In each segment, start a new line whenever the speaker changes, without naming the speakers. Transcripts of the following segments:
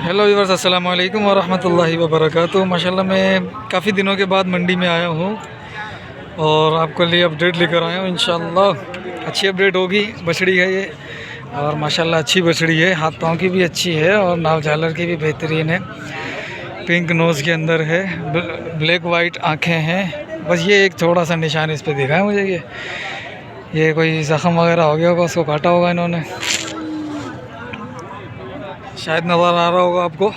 Hello viewers, अस्सलाम वालेकुम वरहमतुल्लाहि वबरकातुहू। माशाल्लाह मैं काफ़ी दिनों के बाद मंडी में आया हूँ और आपके लिए अपडेट लेकर आया हूँ। इंशाल्लाह अच्छी अपडेट होगी। बछड़ी है ये और माशाल्लाह अच्छी बछड़ी है, हाथ पाँव की भी अच्छी है और नाव झालर की भी बेहतरीन है। पिंक नोज़ के अंदर है, ब्लैक वाइट आँखें हैं। बस ये एक थोड़ा सा निशान इस पर दिखा है मुझे, ये कोई ज़ख़म वगैरह हो गया होगा, उसको काटा होगा इन्होंने, शायद नज़र आ रहा होगा आपको।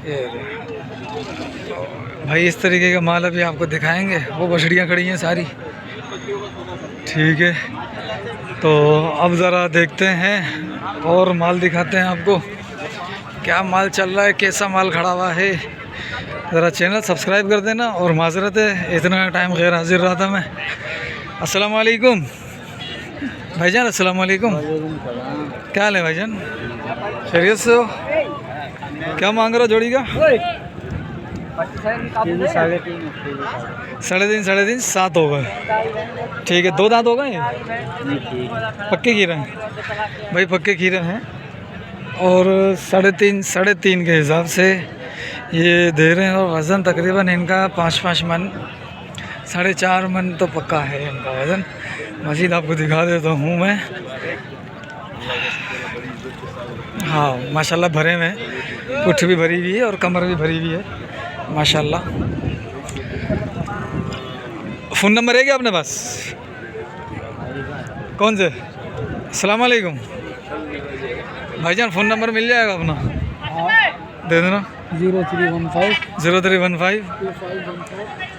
ये भाई इस तरीके का माल अभी आपको दिखाएंगे। वो बछड़ियाँ खड़ी हैं सारी, ठीक है। तो अब ज़रा देखते हैं और माल दिखाते हैं आपको, क्या माल चल रहा है, कैसा माल खड़ा हुआ है। ज़रा चैनल सब्सक्राइब कर देना। और माजरत है, इतना टाइम गैर हाजिर रहा था मैं। अस्सलाम वालेकुम भाईजान, अस्सलाम वालेकुम। क्या हाल है भाईजान, खैरियत से हो? क्या मांग रहे हो जोड़ी का? 3.5 7 हो गए, ठीक है। 2 दांत हो गए, पक्के खीरे हैं भाई, पक्के खीरे हैं। और 3.5 के हिसाब से ये दे रहे हैं। और वज़न तकरीबन इनका 5 मन, 4.5 मन तो पक्का है इनका वज़न। मज़ीद आपको दिखा देता हूँ मैं। हाँ माशाल्लाह भरे हुए हैं, पुठ भी भरी हुई है और कमर भी भरी हुई है माशाल्लाह। फ़ोन नंबर है क्या अपने पास? कौन से? अस्सलाम वालेकुम भाईजान, फ़ोन नंबर मिल जाएगा अपना? दे देना। 0315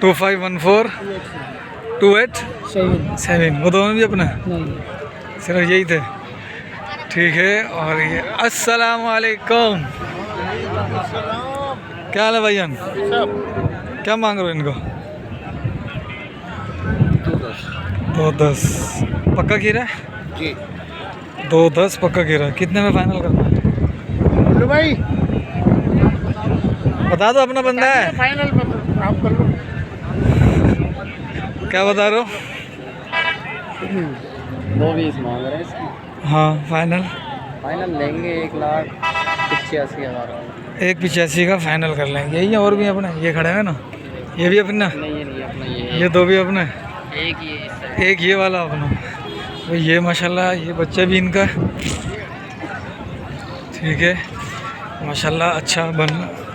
2514 2877। वो दोनों भी अपने? सिर्फ यही थे, ठीक है। और ये अस्सलाम वालेकुम, क्या हाल है भाईजान? क्या मांग रहे हो इनको? 2.10 पक्का गिरा जी। 2.10 पक्का गिरा। कितने में फाइनल करना है? लो भाई बता दो, अपना बंदा है। फाइनल आप कर लो। क्या बता रहे हो?
2.20 मांग रहे हैं इसकी।
हाँ फाइनल
लेंगे 1,85,000।
1.85 का फाइनल कर लेंगे। यही है, और भी अपने ये खड़े हैं ना, ये भी अपना?
नहीं ये नहीं अपना,
ये 2 भी अपने?
एक
ये वाला अपना। तो ये माशाल्लाह ये बच्चा भी इनका, ठीक है माशाल्लाह।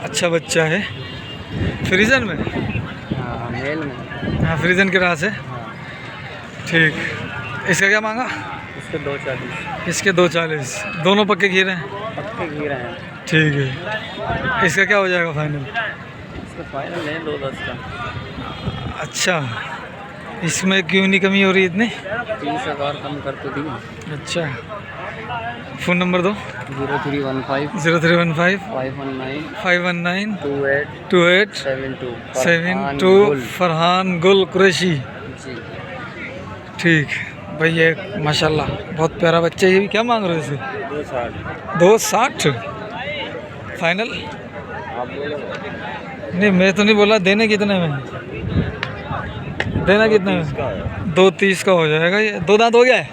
अच्छा बच्चा है। फ्रीजन में?
मेल में।
हाँ फ्रीजन के राह से, ठीक। इसका क्या मांगा?
इसके 2.40।
इसके 2.40। दोनों पक्के खीरे हैं?
पक्के खीरे हैं,
ठीक है। इसका क्या हो जाएगा फाइनल?
इसका फाइनल है 2.10 का।
अच्छा, इसमें क्यों नहीं कमी हो रही इतनी?
30,000 कम कर तो दी।
अच्छा, फ़ोन नंबर दो।
0315 519
2872 फरहान गुल कुरैशी
जी।
ठीक भाई। ये माशाल्लाह बहुत प्यारा बच्चा है। ये भी क्या मांग रहे हो इसे? 2.60 फाइनल? नहीं मैं तो नहीं बोला। देने कितने में? देना कितने में? 2.30 का हो जाएगा। ये 2 दांत हो गया है,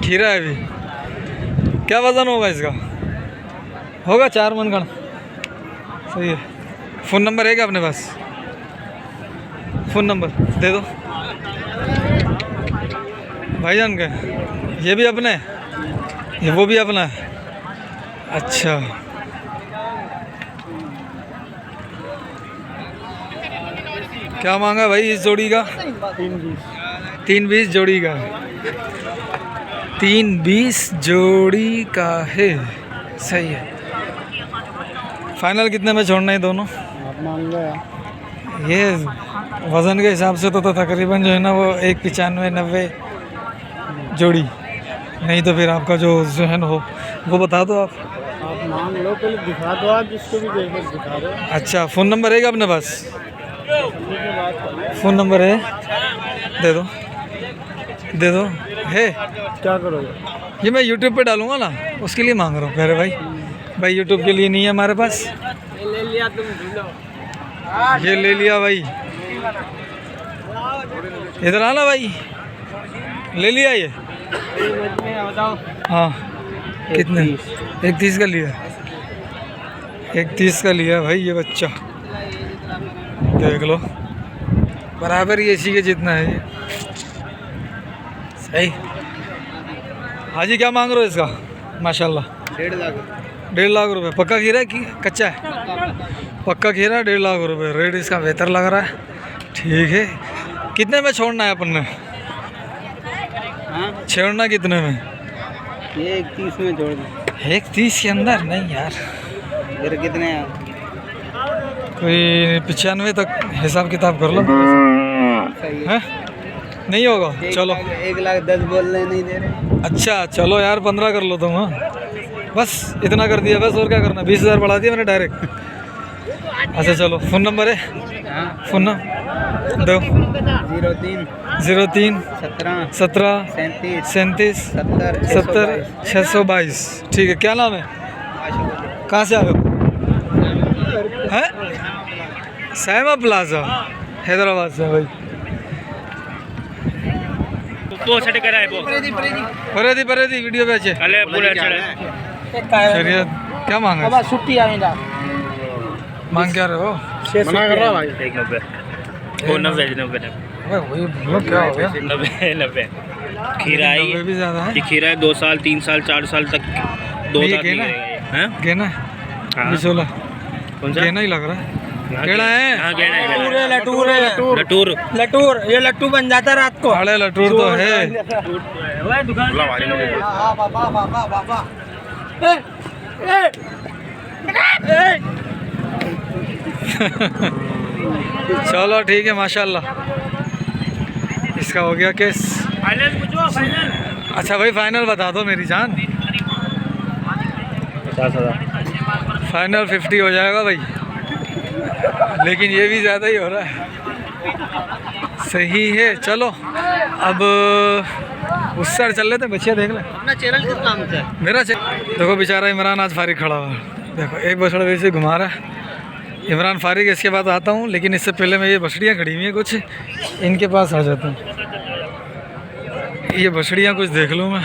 खीरा है अभी। क्या वज़न होगा इसका? होगा 4 मन का, सही है। फ़ोन नंबर है क्या अपने पास? फ़ोन नंबर दे दो भाईजान का। ये भी अपने, ये वो भी अपना है? अच्छा, क्या मांगा भाई इस जोड़ी का? 3.20 जोड़ी का। 3.20 जोड़ी का है, सही है। फाइनल कितने में छोड़ना है दोनों?
आप मांग लो।
ये वज़न के हिसाब से तो तकरीबन जो है ना वो 1.95-90 जोड़ी। नहीं तो फिर आपका जो जहन हो वो बता दो। आप
मांग लो, पहले दिखा दो, आप जिसको भी देखो दिखा दो।
अच्छा, फ़ोन नंबर है क्या अपने पास? फ़ोन नंबर है, दे दो है।
क्या करोगे?
ये मैं यूट्यूब पे डालूँगा ना, उसके लिए मांग रहा हूँ मेरे भाई यूट्यूब के लिए नहीं है हमारे पास।
ले लिया तुम,
ये ले लिया भाई, इधर आना भाई, ले लिया ये। हाँ कितने? 31 का लिया, 31 का लिया भाई ये बच्चा, देख लो बराबर ही इसी के जितना है ये। सही। हाजी क्या मांग रहे हो इसका? माशाल्लाह
1.5 लाख।
1.5 लाख रुपए। पक्का खीरा है कि कच्चा है? पक्का खीरा 1.5 लाख रुपए। रेट इसका बेहतर लग रहा है। ठीक है, कितने में छोड़ना है अपन ने?
हाँ
छोड़ना कितने में?
ये 31 में जोड़ दो।
31 के अंदर नहीं यार,
फिर कितने हैं?
कोई 95 तक हिसाब किताब कर लो।
सही है।
हैं? नहीं होगा? चलो
1,10,000 बोल रहे, नहीं दे रहे।
अच्छा चलो यार 15 कर लो तुम। हाँ बस इतना कर दिया बस, और क्या करना। 20,000 बढ़ा दिया मैंने डायरेक्ट। अच्छा चलो, फ़ोन नंबर है?
हाँ
फ़ोन नंबर दो।
03
03
17
17
37
37
70
70 622। ठीक है, क्या नाम है? कहाँ से आए हो? हैं? सैमा प्लाजा हैदराबाद से भाई। परेदी वीडियो पे अच्छे। खैरियत, क्या मांगा?
छुट्टी आने का
मांग क्या रहे हो?
मना कर रहा भाई।
90 वो 90
अबे वही बोलो, क्या हो गया?
90 खीरा है
नब्बे भी ज़्यादा है।
ये खीरा है 2 साल 3 साल 4 साल तक 2
ये
दांत
गेना
निकलेगा ये।
गेना
हाँ।
बिचोला
कौन सा?
गेना ही लग रहा है।
हाँ,
केड़ा है?
हाँ गेना है
लटूर है।
लटूर
ये लट्टू बन जाता है रात को।
अरे लटूर तो है। चलो ठीक है माशाल्लाह, इसका हो गया केस। अच्छा भाई फाइनल बता दो मेरी जान।
50,000
फाइनल 50 हो जाएगा भाई, लेकिन ये भी ज़्यादा ही हो रहा है। सही है चलो, अब उस साइड चल लेते हैं, बच्चियाँ देख लें।
अपना चैनल किस नाम से है?
मेरा देखो बेचारा इमरान आज फारिग खड़ा हुआ है। देखो एक बछड़ा वैसे घुमा रहा है। इमरान फारिग, इसके बाद आता हूँ, लेकिन इससे पहले मैं ये बछड़ियाँ खड़ी हुई हैं कुछ, इनके पास आ जाता हूँ। ये बछड़ियाँ कुछ देख लूँ मैं।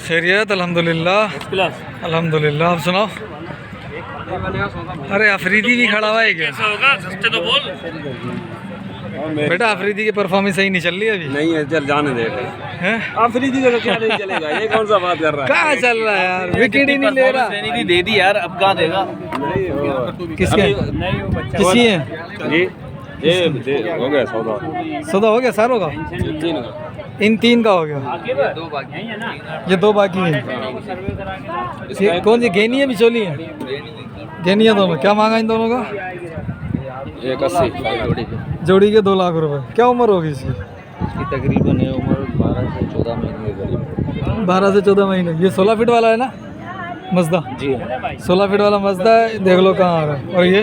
खैरियत? अल्हम्दुलिल्लाह अल्हम्दुलिल्लाह। आप सुनाओ। अरे अफरीदी भी खड़ा हुआ है क्या?
होगा सस्ते तो बोल।
बेटा अफरीदी की परफॉर्मेंस सही नहीं चल रही अभी।
नहीं है, चल जाने दे।
हैं?
अफरीदी को तो क्या नहीं चलेगा, ये कौन सा बात कर रहा है?
कहाँ चल रहा है यार, विकेट ही नहीं ले रहा।
दे दी यार, अब कहाँ देगा?
किसके? किसी है?
जी ये हो गया सौदा।
सौदा हो गया सारों का?
3 का।
इन 3 का हो गया, ये 2 बाकी हैं। ये कौन सी गेनी है बिचौली है? गेनी है दोनों। क्या मांगा इन दोनों का?
81
जोड़ी के 2 लाख रुपए। क्या उम्र होगी इसकी?
इसकी तकरीबन है उम्र 12 से 14 महीने के करीब।
12 से 14 महीने। ये 16 फीट वाला है ना मजदा?
जी
16 फीट वाला मजदा है, देख लो कहाँ आ रहा है। और ये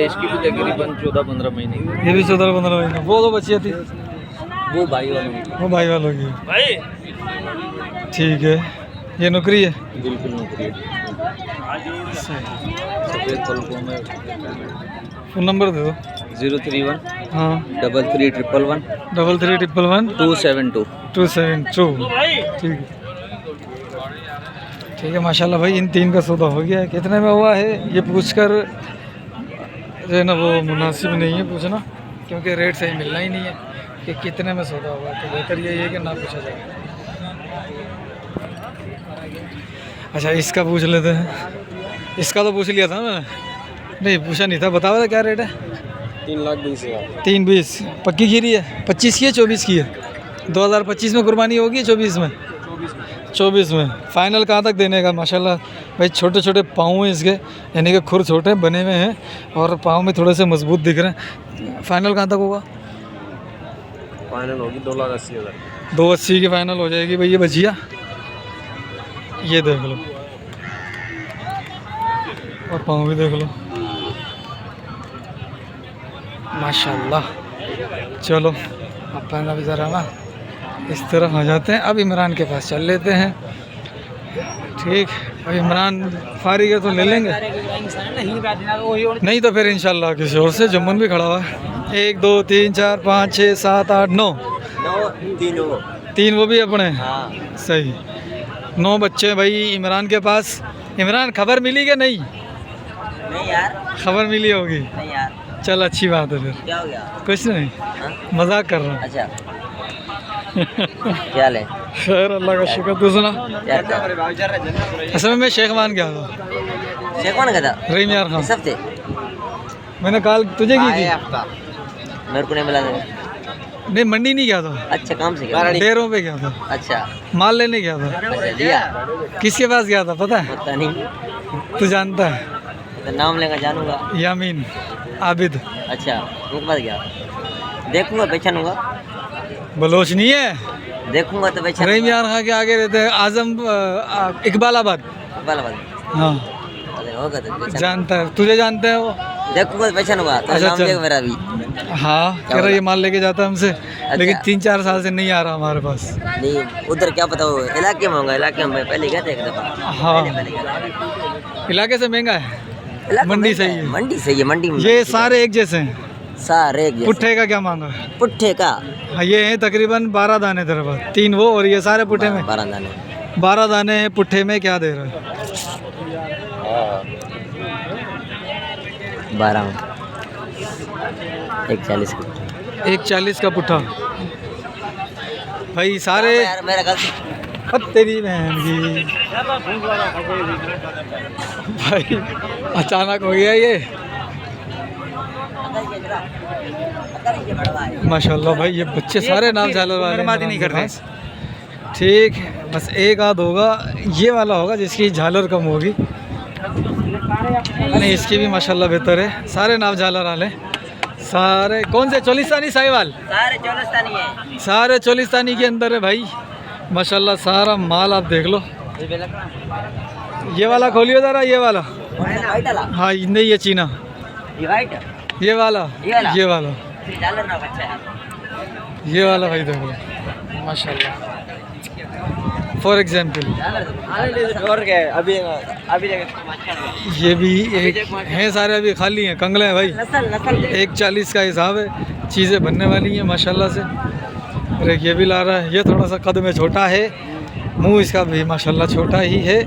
इसकी भी तकरीबन 14-15 महीने की।
ये भी 14-15 महीने। वो 2 बच्चियाँ थी,
वो भाई वालों की।
वो भाई वालों की।
भाई
ठीक है, ये नौकरी है।
बिल्कुल नौकरी है। सफेद पलकों में।
फ़ोन नंबर दे दो।
031
हाँ
33
33
272।
272। ठीक है ठीक है माशाल्लाह भाई, इन 3 का सौदा हो गया है। कितने में हुआ है ये पूछकर जो है ना वो मुनासिब नहीं है पूछना, क्योंकि रेट सही मिलना ही नहीं है कि कितने में सौदा हुआ है। तो बेहतर यही है कि ना पूछा जाए। अच्छा इसका पूछ लेते हैं। इसका तो पूछ लिया था मैंने, नहीं पूछा नहीं था। बताओ था क्या रेट है?
3,20,000।
3,20। पक्की खीरी है? 25 की है 24 की है? 2025 में कुर्बानी होगी 24 में? 24 में। फाइनल कहाँ तक देने का? माशाल्लाह भाई छोटे छोटे पाँव हैं इसके, यानी कि खुर छोटे बने हुए हैं और पाँव में थोड़े से मजबूत दिख रहे हैं। फाइनल कहाँ तक होगा?
फाइनल होगी 2,80,000।
280 की फाइनल हो जाएगी भाई। ये बचिया ये देख लो, और पाँव भी देख लो माशाल्लाह। चलो अपन अभी ज़रा ना इस तरफ आ जाते हैं। अब इमरान के पास चल लेते हैं। ठीक, अब इमरान फारिग है तो ले लेंगे, नहीं तो फिर इंशाल्लाह किसी और से। जुम्मन भी खड़ा हुआ है। 1 2 3 4 5 6 7 8 9 3 वो भी अपने।
हाँ
सही। 9 बच्चे हैं भाई इमरान के पास। इमरान खबर मिली कि नहीं?
नहीं यार,
खबर मिली होगी।
नहीं यार,
चल अच्छी बात है फिर।
क्या हो गया?
कुछ नहीं,
हाँ?
मजाक कर रहा हूँ।
अच्छा क्या ले
खैर अल्लाह का शुक्र। तू सुना?
यार क्या?
असल में मैं शेखवान गया था।
शेख कौन कहता?
रहीम यार खान।
इस हफ्ते
मैंने कॉल तुझे की थी।
मेरे को नहीं मिला था।
नहीं मंडी नहीं गया था,
अच्छा काम से गया?
डेरों पे गया था,
अच्छा
माल लेने गया था।
अच्छा दिया?
किसके पास गया था पता है?
पता नहीं,
तू जानता है?
तो नाम लेगा जानूंगा।
यामीन आबिद।
अच्छा उनके पास गया, देखूंगा पहचानूंगा।
बलोच नहीं है,
देखूंगा तो पहचान।
रहीम यार खान के आगे रहते हैं आजम इकबालाबाद। हाँ
होगा तो पहचान।
जानता है, तुझे जानते हैं वो?
देखूंगा तो पहचानूंगा। तो
अच्छा,
नाम
चल।
देगा मेरा भी।
हाँ कह रहा ये माल लेके जाता है हमसे, लेकिन 3-4 साल से नहीं आ रहा हमारे पास।
नहीं उधर क्या पता, वो इलाके में होगा। इलाके में पहले गए थे एक दफा।
हाँ
पहले गए
इलाके से महंगा है,
थे।
मंडी सही है।
मंडी सही है, मंडी में
ये सारे एक जैसे हैं।
सारे एक जैसे।
पुट्ठे का क्या मांगा?
पुट्ठे का
हाँ ये है तकरीबन 12 दाने तेरे पास, 3 वो और ये सारे पुट्ठे में
12 दाने।
12 दाने हैं पुट्ठे में। क्या दे रहा है?
12 में 140 का।
140 का पुट्ठा भाई सारे।
यार मेरा गलती।
अब तेरी बहन की भाई अचानक हो गया ये। माशाल्लाह भाई ये बच्चे सारे नाम झालर वाले नहीं करते। ठीक है, बस एक आध होगा, ये वाला होगा जिसकी झालर कम होगी। नहीं इसकी भी माशाल्लाह बेहतर है। सारे नाम झालर वाले सारे। कौन से? चोलिस्तानी साहिवाल?
सारे चोलिस्तानी है।
सारे चोलिस्तानी के अंदर है भाई माशाल्लाह। सारा माल आप देख लो। ये वाला खोलियो ज़रा, ये वाला।
वाइट वाला?
हाँ नहीं ये चीना,
ये वाइट?
ये वाला,
ये वाला?
ये वाला,
झालर ना बच्चा है।
ये वाला भाई देख लो माशाल्लाह। फॉर एग्जाम्पल
और क्या है? अभी
ये भी एक हैं, सारे अभी खाली हैं, कंगले हैं भाई।
नस्ल
140 का हिसाब है, चीज़ें बनने वाली हैं माशाल्लाह से। और एक ये भी ला रहा है, ये थोड़ा सा कद में छोटा है, मुंह इसका भी माशाल्लाह छोटा ही है,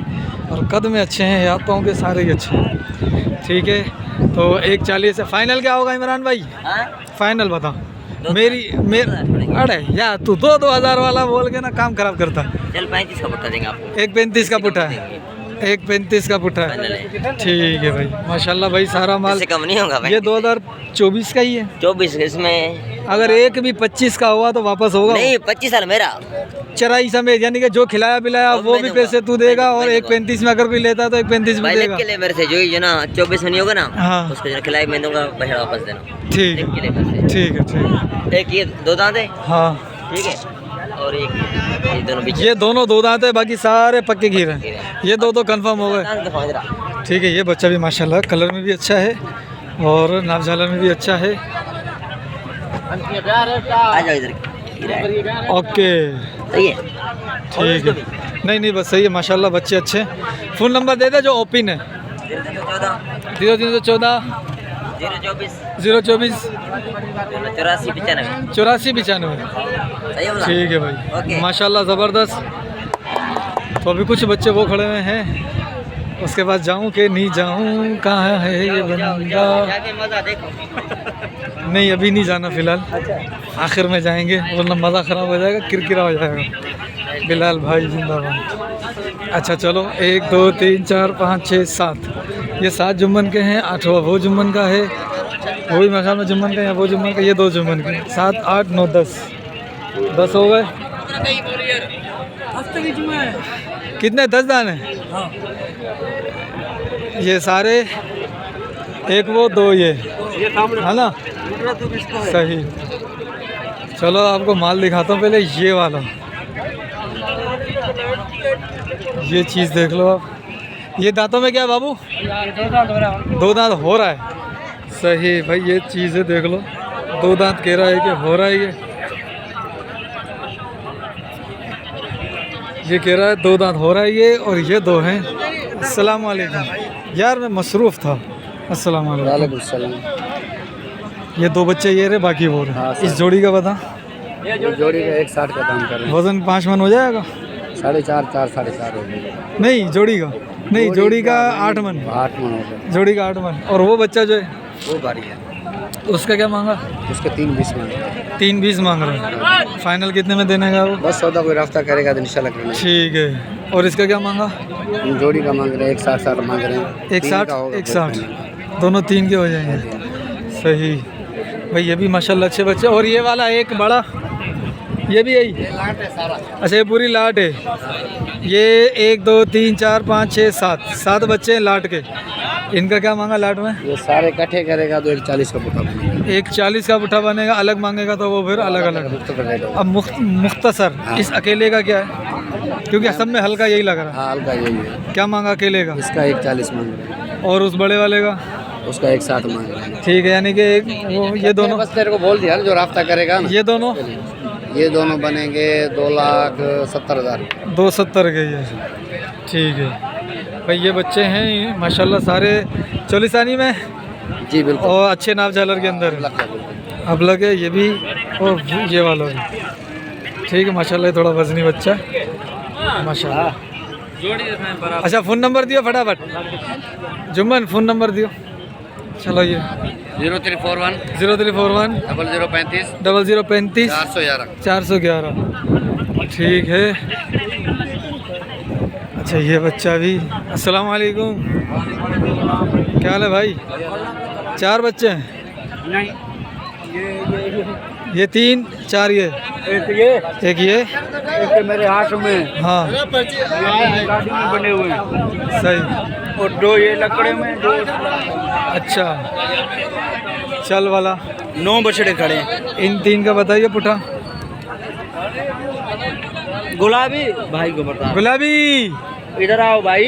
और कद में अच्छे हैं, हाथ पाँव के सारे ही अच्छे हैं। ठीक है तो 140 है। फाइनल क्या होगा इमरान भाई? फाइनल बता। अरे यार तू 2,000 वाला बोल के ना काम खराब करता।
चल 35 का पुट्ठा देंगे आपको।
1.35 का पुट्ठा है, 1.35 का पुट्ठा है। ठीक है भाई माशाल्लाह भाई सारा माल।
इससे कम नहीं होगा भाई।
ये 2024 का ही है।
24 इसमें
अगर एक भी 25 का हुआ तो वापस होगा।
नहीं 25 साल मेरा
चराई समेत, यानी कि जो खिलाया पिलाया
और
वो
मैं
भी
दूंगा।
पैसे तू देगा, और
मैं
1.35 में अगर कोई लेता है तो 1.35 में
भाई
देगा।
के लिए मेरे से जो ना 24 में नहीं होगा ना।
हाँ।
उसको जो खिलाई मैं दूंगा, पैसा वापस देना।
ठीक
एक
है,
के लिए मेरे से।
ठीक है, ठीक है।
एक ये 2 दांत है।
हाँ
ठीक है, और एक ये दोनों बीच।
ये दोनों 2 दांत है, बाकी सारे पक्के खीर हैं। ये 2 तो कंफर्म हो गए।
दांत दिखाओ जरा।
ठीक है, ये बच्चा भी माशाल्लाह कलर में भी अच्छा है और नाप झालर में भी अच्छा है।
आ जाओ इधर।
ओके
सही है।
ठीक है। नहीं नहीं बस सही है माशाल्लाह, बच्चे अच्छे हैं। फ़ोन नंबर दे दे जो ओपन है। 0314 024
84 95।
84 95।
सही है बोला?
ठीक है भाई
ओके।
माशाल्लाह ज़बरदस्त। तो अभी कुछ बच्चे वो खड़े हुए हैं, उसके बाद जाऊं कि नहीं जाऊं, कहाँ है ये बंदा?
जाके मजा देखो।
नहीं अभी नहीं जाना फ़िलहाल, आखिर में जाएंगे वरना मज़ा ख़राब हो जाएगा, किरकिरा हो जाएगा। बिलाल भाई जिंदाबाद। अच्छा चलो 1 2 3 4 5 6 7, ये 7 जुम्मन के हैं, 8वां वो जुम्मन का है, वो भी मेरे ख्याल में जुम्मन का है, वो जुम्मन का, ये 2 जुम्मन के, 7 8 9 10 हो गए। कितने? 10 दाने? ये सारे, एक वो 2 ये है ना? सही। चलो आपको माल दिखाता हूँ, पहले ये वाला, ये चीज़ देख लो आप। ये दांतों में क्या है बाबू? 2 दांत हो रहा है। सही भाई, ये चीज़ें देख लो, 2 दांत कह रहा है कि हो रहा है। ये कह रहा है 2 दांत हो रहा है ये, और ये 2 हैं। अस्सलाम वालेकुम यार, मैं मसरूफ़ था। अस्सलाम वालेकुम। ये 2 बच्चे ये रहे, बाकी वो रहे। इस जोड़ी का बता।
ये जोड़ी का 160 का दाम कर रहे
वजन 5 मन हो जाएगा?
हैं। 4.5 4.5 हो गए।
नहीं जोड़ी का, नहीं जोड़ी का 8 मन,
8 मन हो गए।
जोड़ी का 8 मन। और वो बच्चा जो है
वो बारी है,
उसका क्या मांगा?
उसके 3.20 मांग रहे हैं।
3.20 मांग रहे हैं। फाइनल कितने में देने का वो?
बस सौदा कोई रास्ता करेगा तो इंशाल्लाह करेंगे।
ठीक है। और इसका क्या मांगा?
जोड़ी का मांग रहे हैं 160 मांग रहे हैं।
160 दोनों 3 के हो जाएंगे। सही भाई, ये भी माशाल्लाह अच्छे बच्चे। और ये वाला एक बड़ा, ये भी यही? अच्छा ये पूरी लाट है। ये 1 2 3 4 5 6 7 बच्चे हैं लाट के। इनका क्या मांगा लाट में?
ये सारे इकट्ठे करेगा तो 140 का बुटा बनेगा।
140 का पुट्ठा बनेगा। अलग मांगेगा तो वो फिर अलग अलग। अब मुख्तसर इस अकेले का क्या है? क्योंकि सब में हल्का यही लग रहा है।
हाँ हल्का यही है।
क्या मांगा अकेले का?
इसका 140 मांग रहे हैं।
और उस बड़े वाले का?
उसका 160 मांग रहे हैं।
ठीक है, यानी कि एक वो ये दोनों,
बस तेरे को बोल दिया जो रास्ता करेगा ना।
ये दोनों
बनेंगे 2,70,000।
270 के ये। ठीक है भाई, ये बच्चे हैं माशाल्लाह सारे चोलिसानी में
जी बिल्कुल।
और अच्छे नाप झालर के अंदर अब लगे। ये भी और ये वाला भी। ठीक है माशाल्लाह, थोड़ा वजनी बच्चा माशाल्लाह। अच्छा फ़ोन नंबर दियो फटाफट जुम्मन, फ़ोन नंबर दियो। चलो ये
0341
0341
0035
0035 411। ठीक है। अच्छा ये बच्चा भी। अस्सलाम वालेकुम, क्या हाल है भाई? 4 बच्चे हैं?
नहीं,
ये 3 4 ये एक ये
एक मेरे हाथ में।
हाँ
गाड़ी में बने हुए हैं।
सही।
और 2 ये लकड़े में, 2
अच्छा चल वाला
9 बछड़े खड़े हैं।
इन 3 का बताइए पुट्ठा।
गुलाबी भाई को बता,
गुलाबी,
इधर आओ भाई।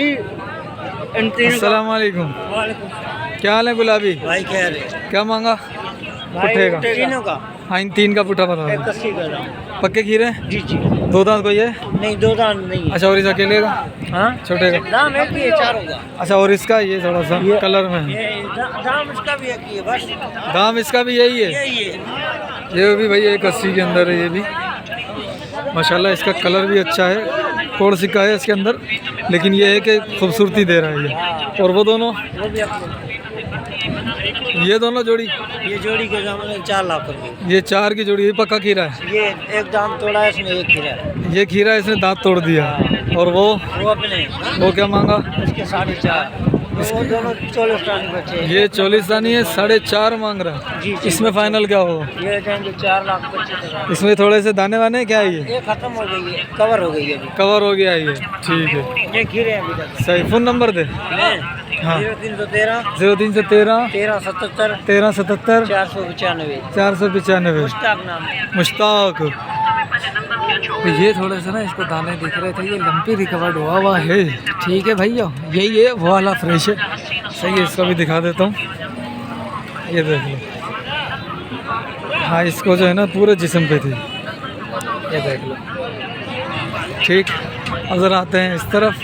इन 3
अस्सलाम वालेकुम, क्या हाल है गुलाबी?
भाई कह रहे
क्या मांगा पुट्ठे का?
तीनों का
हाँ इन 3 का पुट्ठा बता दो।
81 का दाम।
पक्के खीरे?
जी जी।
2 दांत कोई है?
नहीं 2 दाम नहीं है।
अच्छा और इस अकेले का?
हाँ
छोटे का?
दाम एक ही है, 4 होगा।
अच्छा और इसका ये थोड़ा सा कलर में है।
ये दाम इसका भी एक ही है बस।
दाम इसका भी यही है?
यही है।
ये भी भाई 180 के अंदर है। ये भी माशाल्लाह, इसका कलर भी अच्छा है, कोड सिक्का है इसके अंदर, लेकिन ये है कि खूबसूरती दे रहा है ये। और वो दोनों,
वो भी अपने
ये दोनों जोड़ी,
ये जोड़ी के दाम 4 लाख रुपये।
ये 4 की जोड़ी, ये पक्का खीरा है?
ये एक दाम तोड़ा है इसने, एक खीरा है।
ये खीरा इसने दांत तोड़ दिया। और वो
अपने
वो क्या मांगा?
इसके 4.5। वो दोनों 40 टन बचे हैं।
ये 40 है, 4.5 मांग रहा है।
जी, जी।
इसमें फाइनल क्या होगा?
ये देंगे 4,25,000।
इसमें थोड़े से दाने वाने क्या है?
ये खत्म हो गई है, कवर हो गई है अभी।
कवर हो गया है ये। ठीक है,
ये खीरे हैं अभी तक।
सही। फ़ोन नंबर दे। हाँ
0313
0313
1377
1377
495
495।
मुश्ताक नाम है।
मुश्ताक। तो ये थोड़े से ना इसको दाने दिख रहे थे, ये लंपी रिकवर्ड हुआ है। ठीक है भैया, यही है वो वाला फ्रेश है। सही है, इसको भी दिखा देता हूँ, ये देख लो। हाँ इसको जो है ना पूरे जिस्म पे थी, ये देख लो। ठीक, अब ज़रा आते हैं इस तरफ।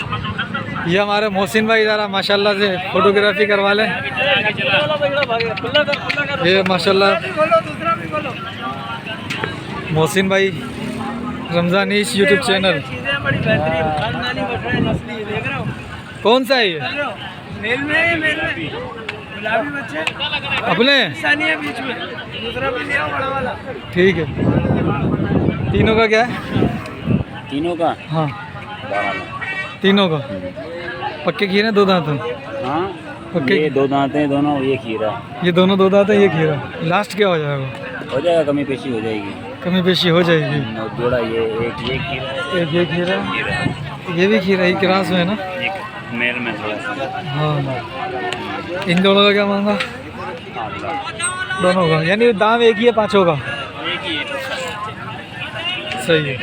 ये हमारे मोहसिन भाई ज़रा माशाल्लाह से फ़ोटोग्राफी करवा लें। ये माशाल्लाह मोहसिन भाई रमज़ानीश यूट्यूब चैनल। कौन सा है ये?
मेल में गुलाबी बच्चे
अपने?
बीच में दूसरा भी लिया बड़ा वाला।
ठीक है, तीनों का क्या है?
तीनों का
हाँ तीनों का पक्के खीरे, 2 दांत हैं?
हाँ
पक्के,
ये 2 दांत हैं दोनों, ये खीरा।
ये दोनों 2 दांत है, ये खीरा। लास्ट क्या हो जाएगा?
हो जाएगा, कमी पेशी हो जाएगी।
कमी पेशी हो जाएगी।
जोड़ा ये एक ये खीरा,
एक ये खीरा, ये भी खीरा ही क्रास में है ना?
मेल में थोड़ा सा।
हाँ, इन दोनों का क्या मांगा? दोनों का, यानी दाम एक ही है पाँचों का? सही है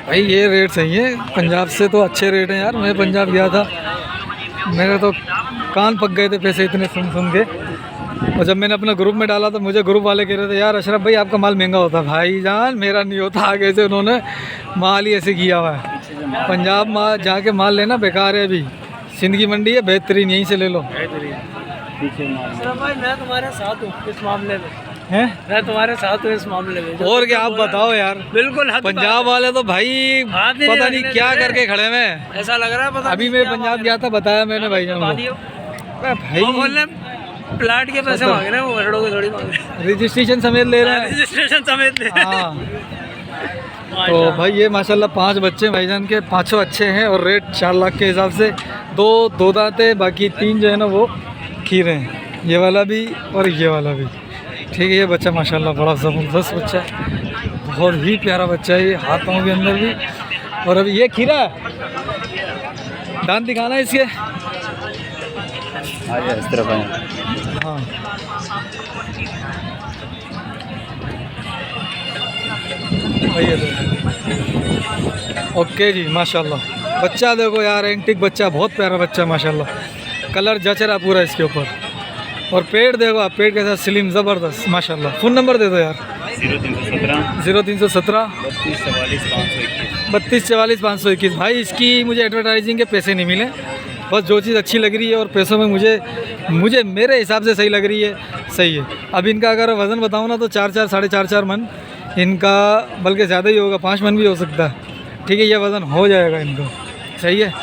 भाई, ये रेट सही है। पंजाब से तो अच्छे रेट हैं यार। मैं पंजाब गया था, मेरे तो कान पक गए थे पैसे इतने सुन के। और जब मैंने अपना ग्रुप में डाला तो मुझे ग्रुप वाले कह रहे थे यार अशरफ भाई आपका माल महंगा होता है। भाई जान मेरा नहीं होता, आगे से उन्होंने माल ही ऐसे किया हुआ है। पंजाब माल जाके माल लेना बेकार है। अभी सिंध की मंडी है बेहतरीन, यहीं से ले लो।
भाई मैं तुम्हारे साथ हूँ इस मामले में।
हैं?
मैं तुम्हारे साथ हूँ इस मामले में।
और क्या आप बताओ यार।
बिल्कुल हद
पंजाब वाले तो भाई
हाथ नहीं
पता नहीं
रखने
क्या
दे रहे।
करके खड़े में।
ऐसा लग रहा है पता
अभी
नहीं
मैं
क्या
पंजाब गया था, बताया मैंने भाईजान को।
वो
भाई
बोल रहे प्लाट के पैसे मांग रहे हैं, वो बछड़ों के थोड़ी मांग रहे
रजिस्ट्रेशन समेत ले रहे
हैं।
हैं।
रजिस्ट्रेशन समेत ले रहे हैं।
हाँ तो भाई ये माशाल्लाह 5 बच्चे भाईजान के, 5 अच्छे हैं और रेट 4 लाख के हिसाब से। 2 दांत है, बाकी 3 जो है ना वो खीरे हैं, ये वाला भी और ये वाला भी। ठीक है, ये बच्चा माशाल्लाह बड़ा ज़बरदस्त बच्चा है, बहुत ही प्यारा बच्चा है ये, हाथ पाँव के अंदर भी। और अभी ये खीरा है, दांत दिखाना है इसके।
इस तरफ आए।
हाँ भैया ओके जी, माशाल्लाह बच्चा देखो यार, एंटिक बच्चा, बहुत प्यारा बच्चा माशाल्लाह, कलर जच रहा पूरा इसके ऊपर। और पेड़ देखो आप, पेड़ के साथ स्लिम ज़बरदस्त माशाल्लाह। फ़ोन नंबर दे दो यार। 0317 32 44 521। भाई इसकी मुझे एडवर्टाइजिंग के पैसे नहीं मिले, बस जो चीज़ अच्छी लग रही है और पैसों में मुझे मेरे हिसाब से सही लग रही है, सही है। अब इनका अगर वज़न बताऊँ ना तो 4 साढ़े 4 मन इनका, बल्कि ज़्यादा ही होगा, 5 मन भी हो सकता है। ठीक है, ये वज़न हो जाएगा इनको, सही है।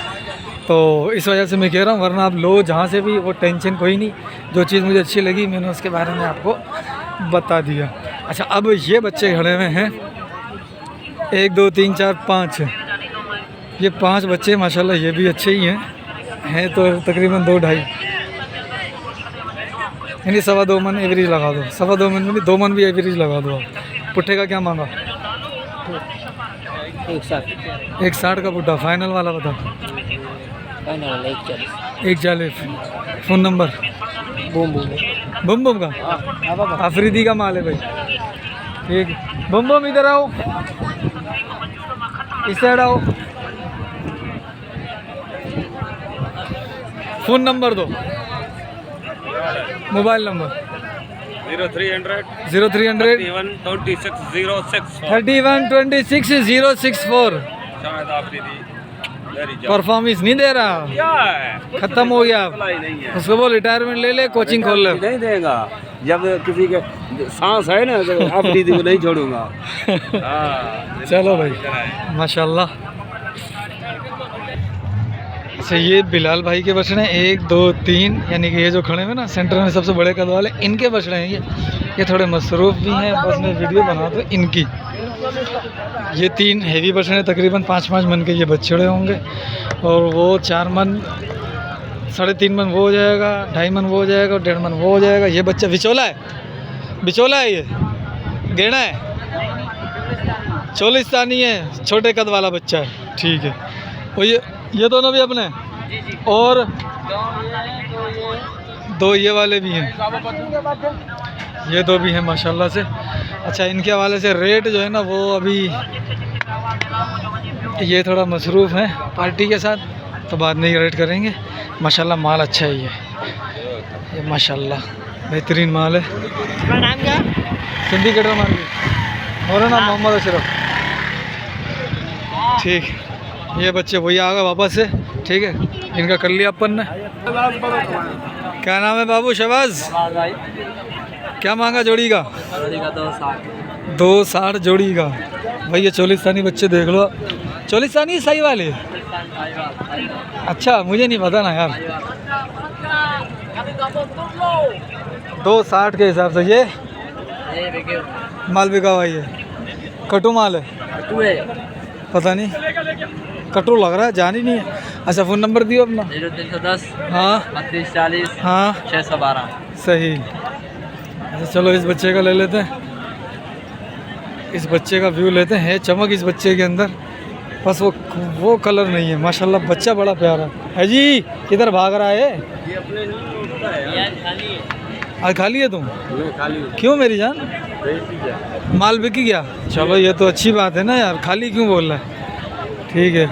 तो इस वजह से मैं कह रहा हूँ, वरना आप लो जहाँ से भी, वो टेंशन कोई नहीं। जो चीज़ मुझे अच्छी लगी मैंने उसके बारे में आपको बता दिया। अच्छा, अब ये बच्चे खड़े हुए हैं, 1 2 3 4 5, ये 5 बच्चे माशाल्लाह, ये भी अच्छे ही हैं तो तकरीबन 2-2.5 यानी 2.25 मन एवरेज लगा दो। 2.25 मन में भी 2 मन भी एवरेज लगा दो आप। पुट्ठे का क्या मांगा? 1.60 का पुट्ठा, फाइनल वाला बता। 1.40। Phone number? बम बम का आफरीदी का माल है भाई। ठीक, बम बम इधर आओ, इस साइड आओ। फ़ोन नंबर दो, मोबाइल नंबर।
0300
31 26 064।
शायद आफरीदी
परफॉर्मेंस नहीं दे रहा,
क्या है,
खत्म हो गया।
नहीं है,
उसको बोल रिटायरमेंट ले ले, कोचिंग खोल ले।
नहीं देगा। जब किसी के सांस है ना तो आफरीदी को नहीं छोड़ूंगा। हाँ,
चलो भाई माशाल्लाह। अच्छा, ये बिलाल भाई के बछड़े हैं, 1 2 3, यानी कि ये जो खड़े हुए ना सेंटर में सबसे बड़े कद वाले, इनके बछड़े हैं ये थोड़े मसरूफ़ भी हैं, बस मैं वीडियो बना दूँ इनकी। ये 3 हेवी बछड़े हैं, तकरीबन 5-5 मन के ये बछड़े होंगे, और वो 4 मन 3.5 मन वो हो जाएगा, 2.5 मन वो हो जाएगा, और 1.5 मन वो हो जाएगा। ये बच्चा बिचौला है, ये गेड़ा है, चोलिस्तानी है, छोटे कद वाला बच्चा है। ठीक है, और ये दोनों भी अपने, और 2 ये वाले भी हैं, ये 2 भी हैं माशाल्लाह से। अच्छा, इनके हवाले से रेट जो है ना वो अभी, ये थोड़ा मसरूफ़ हैं पार्टी के साथ, तो बाद में ही रेट करेंगे। माशाल्लाह माल अच्छा है ये माशाल्लाह बेहतरीन माल है।
नाम क्या?
सिंधी कटर मार्केट, मेरा नाम मोहम्मद अशरफ। ठीक, ये बच्चे वही आ गए वापस से। ठीक है, इनका कर लिया अपन ने। क्या नाम है बाबू? शहबाज। क्या मांगा जोड़ी का? 2.60 जोड़ी का। भाई ये चोलिस्तानी बच्चे देख लो, चोलिस्तानी सही वाले। अच्छा, मुझे नहीं पता ना यार। 2.60 के हिसाब से ये माल बिका हुआ, ये कटू माल है, पता नहीं, कटू लग रहा है, जान ही नहीं है। अच्छा, फ़ोन नंबर दियो अपना।
0310
हाँ
32 40
हाँ
612।
सही। अच्छा, चलो इस बच्चे का ले लेते हैं, इस बच्चे का व्यू लेते हैं। चमक इस बच्चे के अंदर, बस वो कलर नहीं है माशाल्लाह। बच्चा बड़ा प्यारा है जी। किधर भाग रहा है? आज खाली है तुम? क्यों मेरी जान? माल बिक गया? चलो ये तो अच्छी बात है ना यार, खाली क्यों बोल रहा है? ठीक है,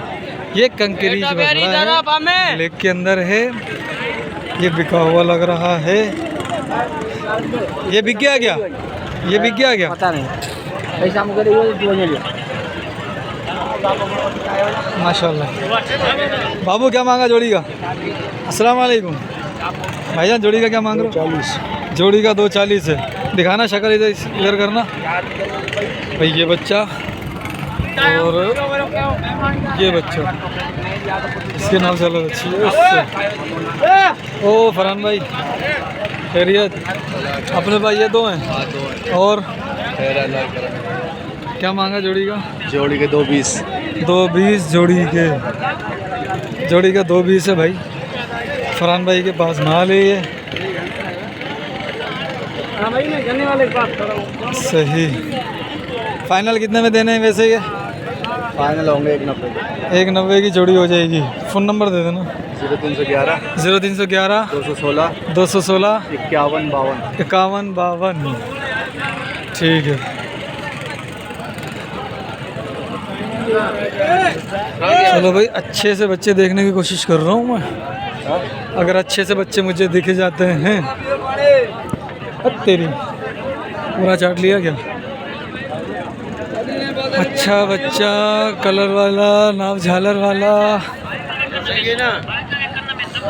ये कंकरीज बछड़ा है, लेक के अंदर है, ये बिका हुआ लग रहा है। ये बिक गया क्या? ये बिक गया क्या?
पता नहीं, पैसा मुझे दे
माशाल्लाह। बाबू क्या मांगा जोड़ी का? अस्सलाम वालेकुम भाईजान, जोड़ी का क्या मांग रहे हो? 40। जोड़ी का 2.40 है। दिखाना शक्ल इधर इधर करना भाई। ये बच्चा और ये बच्चा, इसके नाम से अलग अच्छी है उससे। ओ फरहान भाई खैरियत, अपने भाई ये दो हैं और क्या मांगा जोड़ी का?
जोड़ी के 220।
220 जोड़ी के 220 है भाई। फरहान भाई के पास माल है ये।
हाँ भाई मैं जाने वाले के पास खड़ा हूँ।
सही। फाइनल कितने में देने हैं वैसे ये?
फाइनल होंगे 190।
190 की जोड़ी हो जाएगी। फ़ोन नंबर दे देना।
0311
0311
216
216
51 52।
51 52। ठीक है। चलो भाई, अच्छे से बच्चे देखने की कोशिश कर रहा हूँ मैं। अगर अच्छे से बच्चे मुझे दिखे जाते हैं। तेरी पूरा चाट लिया क्या? अच्छा बच्चा, कलर वाला, नाव झालर वाला।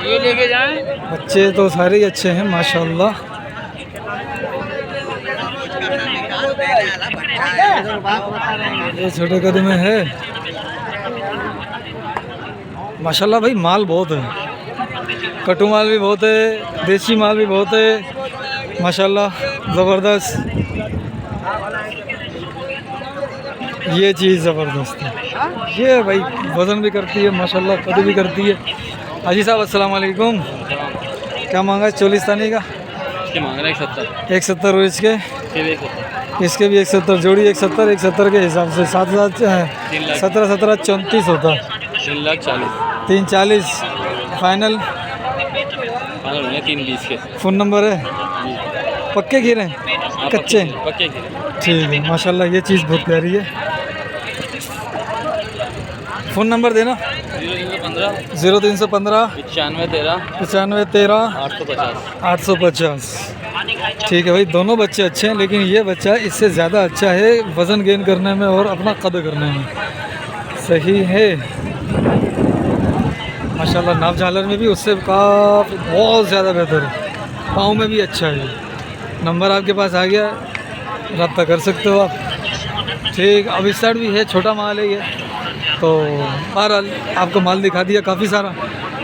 ये लेके जाएं।
बच्चे तो सारे ही अच्छे हैं माशाल्लाह। ये छोटे कद में है माशाल्लाह भाई। माल बहुत है, कटु माल भी बहुत है, देसी माल भी बहुत है माशाल्लाह, ज़बरदस्त। ये चीज़ ज़बरदस्त है। ये भाई वज़न भी करती है माशाल्लाह, कद भी करती है। हाजी साहब अस्सलाम वालेकुम। क्या मांगा है चोलिस्तानी का?
इसके मांग रहे 170।
170 और इसके? इसके भी 170। जोड़ी 170 170 के हिसाब से 7 17 17 34 होता।
340।
340 फाइनल।
320 के।
फ़ोन नंबर है? पक्के खीरे हैं कच्चे?
पक्के
ठीक है माशाल्लाह। ये चीज़ बहुत प्यारी है। फ़ोन नंबर देना। 0315 95 13 850। ठीक है भाई, दोनों बच्चे अच्छे हैं, लेकिन ये बच्चा इससे ज़्यादा अच्छा है वज़न गेन करने में और अपना कद करने में। सही है माशाल्लाह। नाव झालर में भी उससे काफ़ी बहुत ज़्यादा बेहतर है। पाँव में भी अच्छा है। नंबर आपके पास आ गया, रब्ता कर सकते हो आप। ठीक, अब इस साइड भी है, छोटा माल है ये। तो बहरहाल आपको माल दिखा दिया काफ़ी सारा।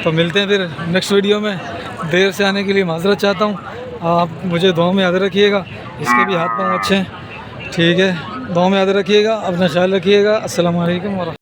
तो मिलते हैं फिर नेक्स्ट वीडियो में। देर से आने के लिए माजरत चाहता हूँ। आप मुझे दुआ में याद रखिएगा। इसके भी हाथ पाँव अच्छे हैं। ठीक है, दुआ में याद रखिएगा, अपना ख्याल रखिएगा। अस्सलाम वालेकुम।